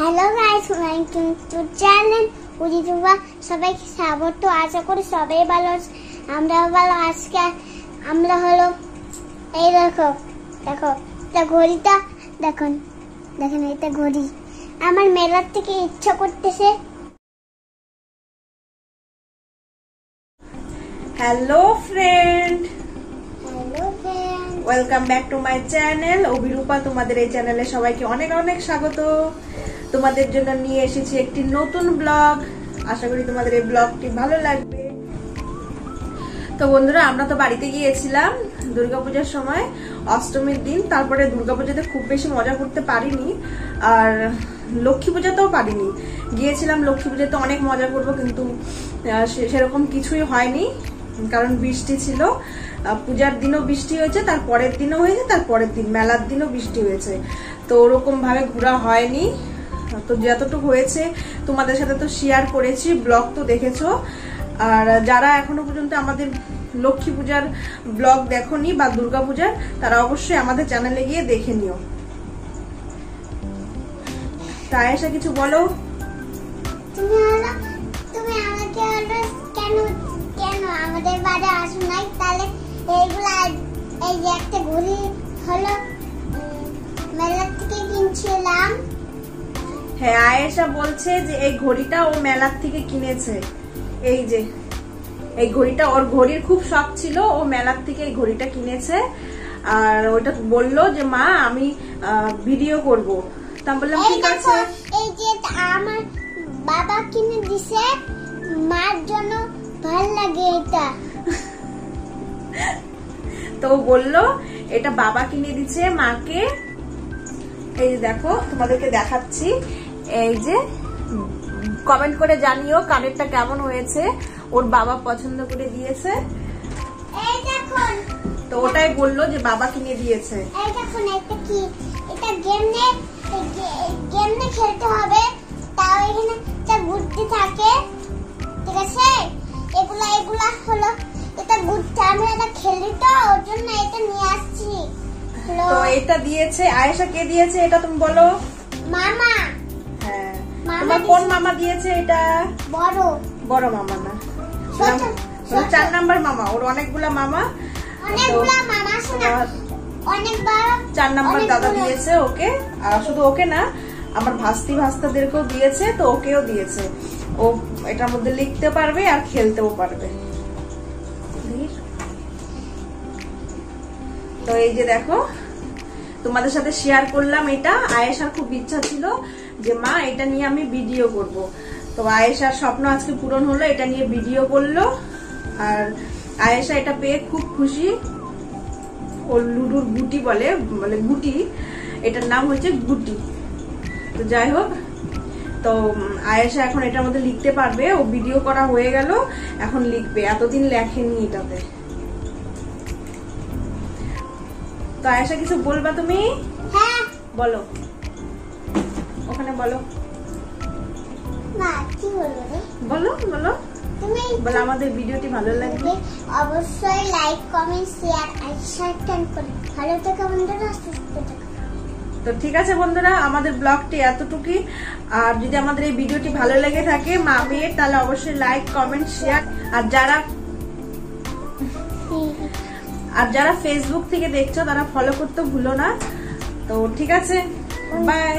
Hello guys, welcome to channel উদিতুবা। সবাইকে স্বাগত। আশা করি সবাই ভালো আছে। আমরা ভালো। আজকে আমরা হলো এই দেখো এটা ঘড়িটা দেখুন, দেখেন এটা ঘড়ি। আমার মেলার থেকে ইচ্ছা করতেছে। Hello friend, hello welcome back to my channel Abhirupa. তোমাদের এই চ্যানেলে সবাইকে অনেক অনেক স্বাগত। তোমাদের জন্য নিয়ে এসেছি একটি নতুন ব্লগ। আশা করি তোমাদের এই ব্লগটি ভালো লাগবে। তো বন্ধুরা, আমরা তো বাড়িতে গিয়েছিলাম দুর্গাপূজার সময়, অষ্টমীর দিন। তারপরে দুর্গাপূজাতে খুব বেশি মজা করতে পারিনি, আর লক্ষ্মী পূজাতেও পারিনি। গিয়েছিলাম লক্ষ্মী পূজাতে অনেক মজা করবো, কিন্তু সেরকম কিছুই হয়নি, কারণ বৃষ্টি ছিল। পূজার দিনও বৃষ্টি হয়েছে, তার পরের দিনও হয়েছে, তার পরের দিন মেলার দিনও বৃষ্টি হয়েছে। তো ওরকম ভাবে ঘোরা হয়নি। তো যতটুকু হয়েছে তোমাদের সাথে তো শেয়ার করেছি, ব্লগ তো দেখেছো। আর যারা এখনো পর্যন্ত আমাদের লক্ষ্মী পূজার ব্লগ দেখোনি বা দুর্গা পূজার, তারা অবশ্যই আমাদের চ্যানেলে গিয়ে দেখে নিও। তাই এসে কিছু বলো। তুমি আমাকে কেন আমাদের বাড়ি আসো নাই? তাহলে এইগুলা, এই যে একটা ঘড়ি হলো মেলা থেকে কিনছিলাম। হ্যাঁ, আয়েশা বলছে যে এই ঘড়িটা ও মেলার থেকে কিনেছে। এই যে এই ঘড়িটা, ওর ঘড়ির খুব শখ ছিল, ও মেলার থেকে এই ঘড়িটা কিনেছে। আর ওটা বললো যে মা আমি ভিডিও করব। তা আমি বললাম ঠিক আছে। এই যে আমার বাবা কিনে দিছে, মার জন্য ভালো লাগে এটা। তো বললো এটা বাবা কিনে দিচ্ছে মাকে। এই যে দেখো, তোমাদেরকে দেখাচ্ছি। এই যে কমেন্ট করে জানিও কানেরটা কেমন হয়েছে। ওর বাবা পছন্দ করে দিয়েছে। এই দেখুন, তো ওটাই বললো যে বাবা কিনে দিয়েছে। এই দেখুন, এটা কি? এটা গেমনে খেলতে হবে। তাও এখানে একটা গুটি থাকে, ঠিক আছে? এগুলা হলো এটা গুটি। আমি এটা খেলি তো, ওর জন্য এটা নিয়ে আসছি। তো এটা দিয়েছে আয়েশা। কে দিয়েছে এটা তুমি বলো? মামা। হ্যাঁ, তোমার কোন মামা দিয়েছে এটা? বড় মামা না, 4 নাম্বার মামা। ওর অনেকগুলা মামা, অনেকবার 4 নাম্বার দাদা দিয়েছে ওকে। আর শুধু ওকে না, আমার ভাস্তাদেরকেও দিয়েছে। তো ওকেও দিয়েছে। ও এটার মধ্যে লিখতে পারবে আর খেলতেও পারবে। তো এই যে দেখো, তোমাদের সাথে শেয়ার করলাম এটা। আয়েশার খুব ইচ্ছা ছিল যে মা এটা নিয়ে আমি ভিডিও করব। তো আয়েশার স্বপ্ন আজকে পূরণ হলো, এটা নিয়ে ভিডিও করলো। আর আয়েশা এটা পেয়ে খুব খুশি। ও লুডুর গুটি বলে গুটি, এটার নাম হচ্ছে গুটি। তো যাই হোক, তো আয়েশা এখন এটার মধ্যে লিখতে পারবে। ও ভিডিও করা হয়ে গেল, এখন লিখবে। এতদিন লেখেনি এটাতে। তো আয়েশা কিছু বলবা তুমি? হ্যাঁ, বলো, ওখানে বলো। মা কি বলবো রে? বলো তুমি বলো। আমাদের ভিডিওটি ভালো লাগবে অবশ্যই লাইক, কমেন্ট, শেয়ার আর সাবস্ক্রাইব করো। ভালো থেকো বন্ধুরা, সুস্থ থেকো। তো ঠিক আছে বন্ধুরা, আমাদের ব্লগটি এতটুকুই। আর যদি আমাদের এই ভিডিওটি ভালো লেগে থাকে মা মেয়ের, তাহলে অবশ্যই লাইক, কমেন্ট, শেয়ার। আর যারা ফেসবুক থেকে দেখছো তারা ফলো করতে ভুলো না। তো ঠিক আছে, বাই।